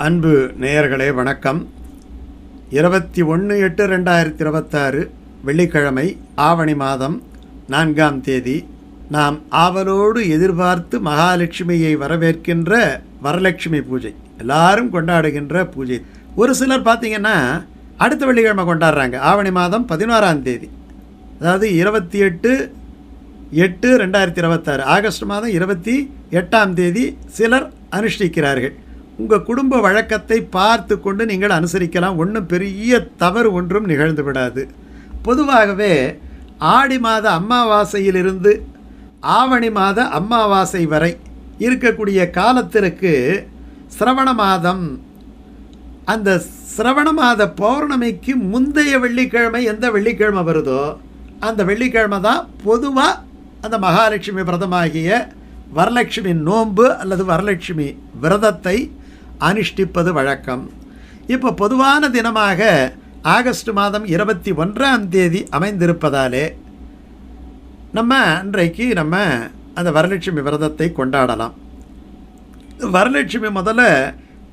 அன்பு நேயர்களே வணக்கம். 21/8/2026 வெள்ளிக்கிழமை ஆவணி மாதம் 4ஆம் தேதி நாம் ஆவலோடு எதிர்பார்த்து மகாலட்சுமியை வரவேற்கின்ற வரலட்சுமி பூஜை எல்லாரும் கொண்டாடுகின்ற பூஜை. ஒரு சிலர் பார்த்திங்கன்னா அடுத்த வெள்ளிக்கிழமை கொண்டாடுறாங்க. ஆவணி மாதம் 11ஆம் தேதி, அதாவது 28/8/2026 ஆகஸ்ட் மாதம் 28ஆம் தேதி சிலர் அனுஷ்டிக்கிறார்கள். உங்கள் குடும்ப வழக்கத்தை பார்த்து கொண்டு நீங்கள் அனுசரிக்கலாம். ஒன்றும் பெரிய தவறு ஒன்றும் நிகழ்ந்து விடாது. பொதுவாகவே ஆடி மாத அமாவாசையிலிருந்து ஆவணி மாத அமாவாசை வரை இருக்கக்கூடிய காலத்திற்கு சிரவண மாதம், அந்த சிரவண மாத பௌர்ணமிக்கு முந்தைய வெள்ளிக்கிழமை எந்த வெள்ளிக்கிழமை வருதோ அந்த வெள்ளிக்கிழமை தான் பொதுவாக அந்த மகாலட்சுமி விரதமாகிய வரலட்சுமி நோன்பு அல்லது வரலட்சுமி விரதத்தை அனுஷ்டிப்பது வழக்கம். இப்போ பொதுவான தினமாக ஆகஸ்ட் மாதம் 21ஆம் தேதி அமைந்திருப்பதாலே அன்றைக்கு அந்த வரலட்சுமி விரதத்தை கொண்டாடலாம். வரலட்சுமி முதல்ல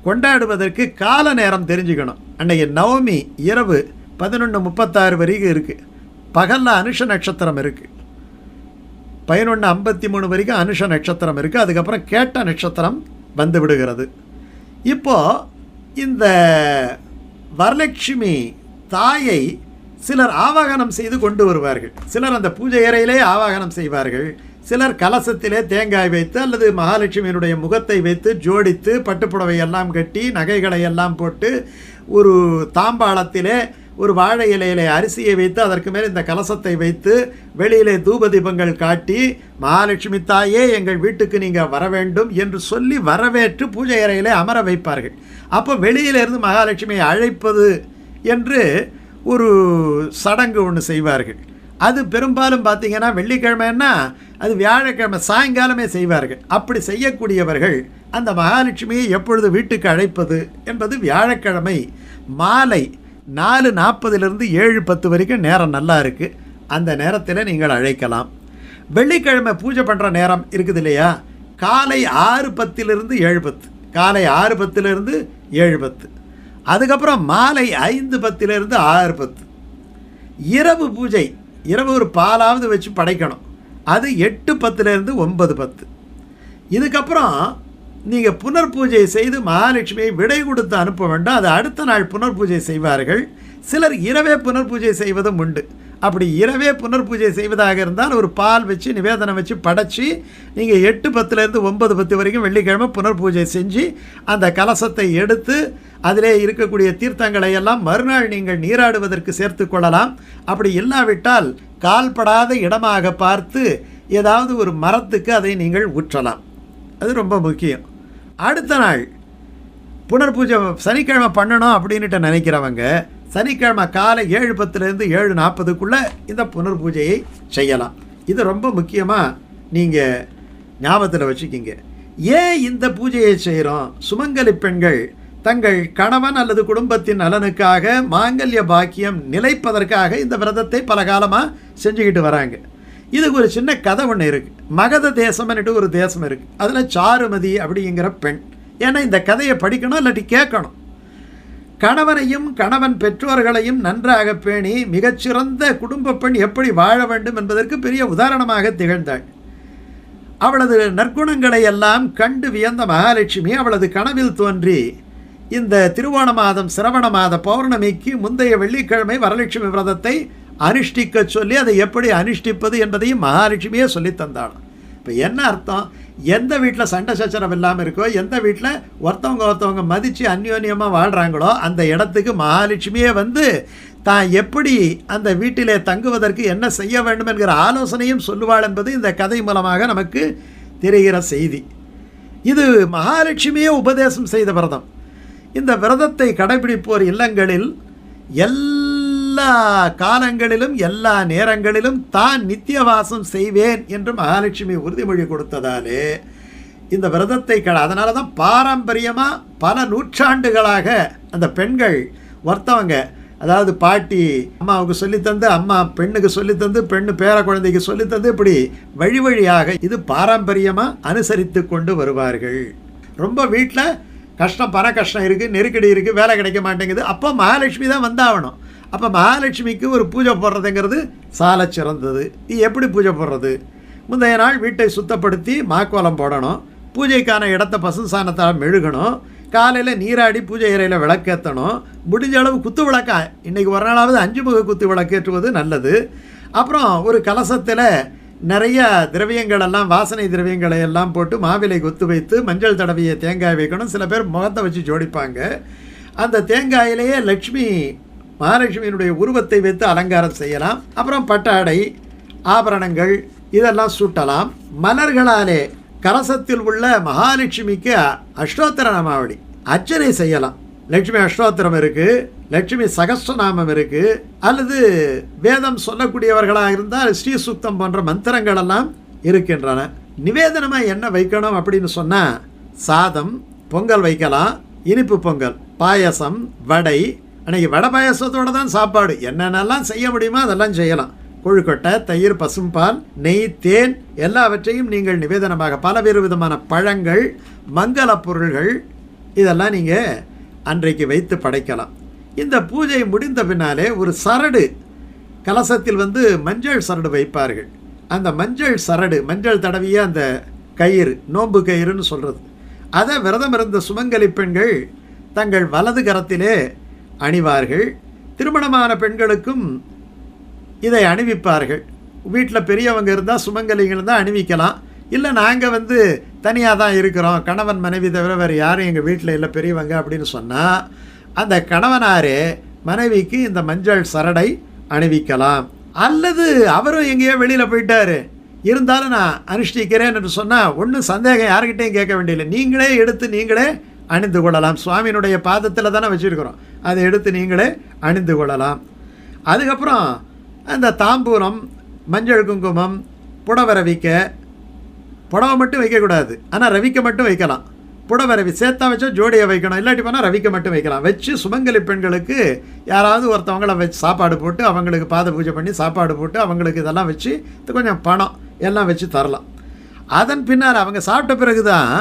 கொண்டாடுவதற்கு கால நேரம் தெரிஞ்சுக்கணும். அன்றைக்கி நவமி இரவு 11:36 வரைக்கும் இருக்குது. பகலில் அனுஷ நட்சத்திரம் இருக்குது. 11:53 வரைக்கும் அனுஷ நட்சத்திரம் இருக்குது. அதுக்கப்புறம் கேட்ட நட்சத்திரம் வந்து விடுகிறது. இப்போது இந்த வரலட்சுமி தாயை சிலர் ஆவாகனம் செய்து கொண்டு வருவார்கள். சிலர் அந்த பூஜை அறையிலே ஆவாகனம் செய்வார்கள். சிலர் கலசத்திலே தேங்காய் வைத்து அல்லது மகாலட்சுமியினுடைய முகத்தை வைத்து ஜோடித்து பட்டுப்புடவை எல்லாம் கட்டி நகைகளை எல்லாம் போட்டு ஒரு தாம்பாளத்திலே ஒரு வாழை இலையிலே அரிசியை வைத்து அதற்கு மேலே இந்த கலசத்தை வைத்து வெளியிலே தூப தீபங்கள் காட்டி மகாலட்சுமி தாயே எங்கள் வீட்டுக்கு நீங்கள் வர வேண்டும் என்று சொல்லி வரவேற்று பூஜை அறையிலே அமர வைப்பார்கள். அப்போ வெளியிலிருந்து மகாலட்சுமியை அழைப்பது என்று ஒரு சடங்கு ஒன்று செய்வார்கள். அது பெரும்பாலும் பார்த்திங்கன்னா வெள்ளிக்கிழமைன்னா அது வியாழக்கிழமை சாயங்காலமே செய்வார்கள். அப்படி செய்யக்கூடியவர்கள் அந்த மகாலட்சுமியை எப்பொழுது வீட்டுக்கு அழைப்பது என்பது வியாழக்கிழமை மாலை 4:40 7:10 வரைக்கும் நேரம் நல்லா இருக்குது. அந்த நேரத்தில் நீங்கள் அழைக்கலாம். வெள்ளிக்கிழமை பூஜை பண்ணுற நேரம் இருக்குது இல்லையா, காலை 6:10 7:10, காலை 6:10 7:10, அதுக்கப்புறம் மாலை 5:10 6:10. இரவு பூஜை, இரவு ஒரு பாலாவது வச்சு படைக்கணும். அது 8:10 9:10. இதுக்கப்புறம் நீங்கள் புனர் பூஜை செய்து மகாலட்சுமியை விடை கொடுத்து அனுப்ப வேண்டும். அது அடுத்த நாள் புனர் பூஜை செய்வார்கள். சிலர் இரவே புனர் பூஜை செய்வதும் உண்டு. அப்படி இரவே புனர் பூஜை செய்வதாக இருந்தால் ஒரு பால் வச்சு நிவேதனம் வச்சு படைச்சி நீங்கள் 8:10 9:10 வரைக்கும் வெள்ளிக்கிழமை புனர் பூஜை செஞ்சு அந்த கலசத்தை எடுத்து அதிலே இருக்கக்கூடிய தீர்த்தங்களை எல்லாம் மறுநாள் நீங்கள் நீராடுவதற்கு சேர்த்து கொள்ளலாம். அப்படி இல்லாவிட்டால் கால்படாத இடமாக பார்த்து ஏதாவது ஒரு மரத்துக்கு அதை நீங்கள் ஊற்றலாம். அது ரொம்ப முக்கியம். அடுத்த நாள் புனர் பூஜை சனிக்கிழமை பண்ணணும் அப்படின்ட்டு நினைக்கிறவங்க சனிக்கிழமை காலை 7:10 7:40 இந்த புனர் பூஜையை செய்யலாம். இது ரொம்ப முக்கியமாக நீங்கள் ஞாபகத்தில் வச்சுக்கிங்க. ஏன் இந்த பூஜையை செய்கிறோம்? சுமங்கலி பெண்கள் தங்கள் கணவன் அல்லது குடும்பத்தின் நலனுக்காக மாங்கல்ய பாக்கியம் நிலைப்பதற்காக இந்த விரதத்தை பல காலமாக செஞ்சுக்கிட்டு வராங்க. இதுக்கு ஒரு சின்ன கதை ஒன்று இருக்குது. மகத தேசம்னுட்டு ஒரு தேசம் இருக்குது. அதில் சாருமதி அப்படிங்கிற பெண். ஏன்னா இந்த கதையை படிக்கணும் இல்லாட்டி கேட்கணும். கணவனையும் கணவன் பெற்றோர்களையும் நன்றாக பேணி மிகச்சிறந்த குடும்ப பெண் எப்படி வாழ வேண்டும் என்பதற்கு பெரிய உதாரணமாக திகழ்ந்தாள். அவளது நற்குணங்களை எல்லாம் கண்டு வியந்த மகாலட்சுமி அவளது கனவில் தோன்றி இந்த திருவோண மாதம் சிரவண மாத பௌர்ணமிக்கு முந்தைய வெள்ளிக்கிழமை வரலட்சுமி விரதத்தை அனுஷ்டிக்க சொல்லி அதை எப்படி அனுஷ்டிப்பது என்பதையும் மகாலட்சுமியே சொல்லி தந்தாலும். இப்போ என்ன அர்த்தம்? எந்த வீட்டில் சண்டை சச்சரவு இல்லாமல் இருக்கோ, எந்த வீட்டில் ஒருத்தவங்க மதித்து அந்யோன்யமாக வாழ்கிறாங்களோ அந்த இடத்துக்கு மகாலட்சுமியே வந்து தான் எப்படி அந்த வீட்டிலே தங்குவதற்கு என்ன செய்ய வேண்டும் என்கிற ஆலோசனையும் சொல்லுவாள் என்பது இந்த கதை மூலமாக நமக்கு தெரிகிற செய்தி. இது மகாலட்சுமியே உபதேசம் செய்த விரதம். இந்த விரதத்தை கடைபிடிப்போர் இல்லங்களில் எல்லா காலங்களிலும் எல்லா நேரங்களிலும் தான் நித்தியவாசம் செய்வேன் என்று மகாலட்சுமி உறுதிமொழி கொடுத்ததாலே இந்த விரதத்தை அதனால தான் பாரம்பரியமாக பல நூற்றாண்டுகளாக அந்த பெண்கள் ஒருத்தவங்க, அதாவது பாட்டி அம்மாவுக்கு சொல்லித்தந்து, அம்மா பெண்ணுக்கு சொல்லித்தந்து, பெண்ணு பேர குழந்தைக்கு சொல்லித்தந்து, இப்படி வழி வழியாக இது பாரம்பரியமாக அனுசரித்து கொண்டு வருவார்கள். ரொம்ப வீட்டில் கஷ்டம், பண கஷ்டம் இருக்குது, நெருக்கடி இருக்குது, வேலை கிடைக்க மாட்டேங்குது, அப்போ மகாலட்சுமி தான் வந்தாகணும். அப்போ மகாலட்சுமிக்கு ஒரு பூஜை போடுறதுங்கிறது சால சிறந்தது. இது எப்படி பூஜை போடுறது? முந்தைய நாள் வீட்டை சுத்தப்படுத்தி மாக்கோலம் போடணும், பூஜைக்கான இடத்த பசு சாணத்தால் மெழுகணும், காலையில் நீராடி பூஜை அறையில் விளக்கேற்றணும், முடிஞ்ச அளவு குத்து விளக்கா இன்றைக்கி ஒரு நாளாவது 5 முக குத்து விளக்கேற்றுவது நல்லது. அப்புறம் ஒரு கலசத்தில் நிறைய திரவியங்கள் எல்லாம், வாசனை திரவியங்களை எல்லாம் போட்டு மாவிலை கொத்து வைத்து மஞ்சள் தடவிய தேங்காய் வைக்கணும். சில பேர் முகத்தை வச்சு ஜோடிப்பாங்க. அந்த தேங்காயிலேயே லட்சுமி மகாலட்சுமியினுடைய உருவத்தை வைத்து அலங்காரம் செய்யலாம். அப்புறம் பட்டாடை, ஆபரணங்கள் இதெல்லாம் சூட்டலாம். மலர்களாலே கலசத்தில் உள்ள மகாலட்சுமிக்கு அஷ்டோத்திர நாமாவளி அர்ச்சனை செய்யலாம். லட்சுமி அஷ்டோத்திரம் இருக்குது, லட்சுமி சகஸ்ரநாமம் இருக்குது, அல்லது வேதம் சொல்லக்கூடியவர்களாக இருந்தால் ஸ்ரீ சுக்தம் போன்ற மந்திரங்கள் எல்லாம் இருக்கின்றன. நிவேதனமாக என்ன வைக்கணும் அப்படின்னு சொன்னால், சாதம், பொங்கல் வைக்கலாம், இனிப்பு பொங்கல், பாயசம், வடை. அன்றைக்கி வடை பாயசத்தோடு தான் சாப்பாடு. என்னென்னலாம் செய்ய முடியுமோ அதெல்லாம் செய்யலாம். கொழுக்கட்டை, தயிர், பசும்பால், நெய், தேன் எல்லாவற்றையும் நீங்கள் நிவேதனமாக, பலவேறு விதமான பழங்கள், மங்கள பொருள்கள் இதெல்லாம் நீங்கள் அன்றைக்கு வைத்து படைக்கலாம். இந்த பூஜை முடிந்த பின்னாலே ஒரு சரடு கலசத்தில் மஞ்சள் சரடு வைப்பார்கள். அந்த மஞ்சள் சரடு, மஞ்சள் தடவிய அந்த கயிறு, நோன்பு கயிறுன்னு சொல்கிறது, அதை விரதம் இருந்த சுமங்கலி பெண்கள் தங்கள் வலது கரத்திலே அணிவார்கள். திருமணமான பெண்களுக்கும் இதை அணிவிப்பார்கள். வீட்டில் பெரியவங்க இருந்தால் சுமங்கலிகள் தான் அணிவிக்கலாம். இல்லை நாங்கள் தனியாக தான் இருக்கிறோம், கணவன் மனைவி தவிர வேறு யாரும் எங்கள் வீட்டில் இல்லை பெரியவங்க அப்படின்னு சொன்னால், அந்த கணவனாரே மனைவிக்கு இந்த மஞ்சள் சரடை அணிவிக்கலாம். அல்லது அவரும் எங்கேயோ வெளியில் போயிட்டார், இருந்தாலும் நான் அனுஷ்டிக்கிறேன் என்று சொன்னால் ஒன்றும் சந்தேகம் யாருக்கிட்டையும் கேட்க வேண்டியதில்லை. நீங்களே எடுத்து நீங்களே அணிந்து கொள்ளலாம். சுவாமியினுடைய பாதத்தில் தானே வச்சுருக்கிறோம், அதை எடுத்து நீங்களே அணிந்து கொள்ளலாம். அதுக்கப்புறம் அந்த தாம்பூலம், மஞ்சள் குங்குமம், புடவை ரவிக்க, புடவை மட்டும் வைக்கக்கூடாது, ஆனால் ரவிக்க மட்டும் வைக்கலாம். புடவை ரவி சேர்த்தா வச்சா ஜோடியை வைக்கணும், இல்லாட்டி போனால் ரவிக்க மட்டும் வைக்கலாம். வச்சு சுமங்கலி பெண்களுக்கு யாராவது ஒருத்தவங்கள வச்சு சாப்பாடு போட்டு, அவங்களுக்கு பாத பூஜை பண்ணி சாப்பாடு போட்டு, அவங்களுக்கு இதெல்லாம் வச்சு கொஞ்சம் பணம் எல்லாம் வச்சு தரலாம். அதன் பின்னால் அவங்க சாப்பிட்ட பிறகு தான்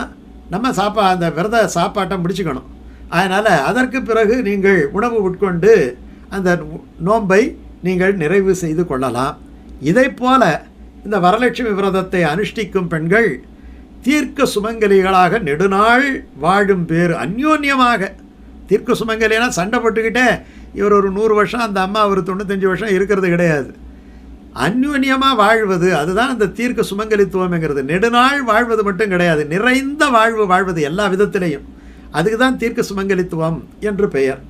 நம்ம அந்த விரத சாப்பாட்டை முடிச்சுக்கணும். அதனால் அதற்கு பிறகு நீங்கள் உணவு உட்கொண்டு அந்த நோன்பை நீங்கள் நிறைவு செய்து கொள்ளலாம். இதை போல இந்த வரலட்சுமி விரதத்தை அனுஷ்டிக்கும் பெண்கள் தீர்க்க சுமங்கலிகளாக நெடுநாள் வாழும் பேர். அந்யோன்யமாக தீர்க்க சுமங்கலினா சண்டை போட்டுக்கிட்டே இவர் ஒரு 100 வருஷம், அந்த அம்மா ஒரு 95 வருஷம் இருக்கிறது கிடையாது. அந்யோன்யமாக வாழ்வது, அதுதான் அந்த தீர்க்க சுமங்கலித்துவம்ங்கிறது. நெடுநாள் வாழ்வது மட்டும் கிடையாது, நிறைந்த வாழ்வு வாழ்வது எல்லா விதத்திலையும். அதுக்கு தான் தீர்க்க சுமங்கலித்துவம் என்று பெயர்.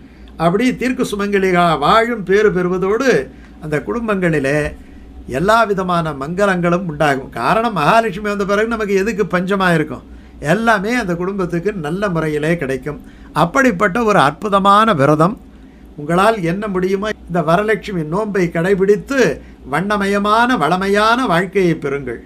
அப்படி தீர்க்க சுமங்கலிகளாக வாழும் பேறு பெறுவதோடு அந்த குடும்பங்களிலே எல்லா விதமான மங்களங்களும் உண்டாகும். காரணம், மகாலட்சுமி வந்த பிறகு நமக்கு எதுக்கு பஞ்சமாக இருக்கும்? எல்லாமே அந்த குடும்பத்துக்கு நல்ல முறையிலே கிடைக்கும். அப்படிப்பட்ட ஒரு அற்புதமான விரதம். உங்களால் என்ன முடியுமோ இந்த வரலட்சுமி நோன்பை கடைபிடித்து வண்ணமயமான வளமையான வாழ்க்கையை பெறுங்கள்.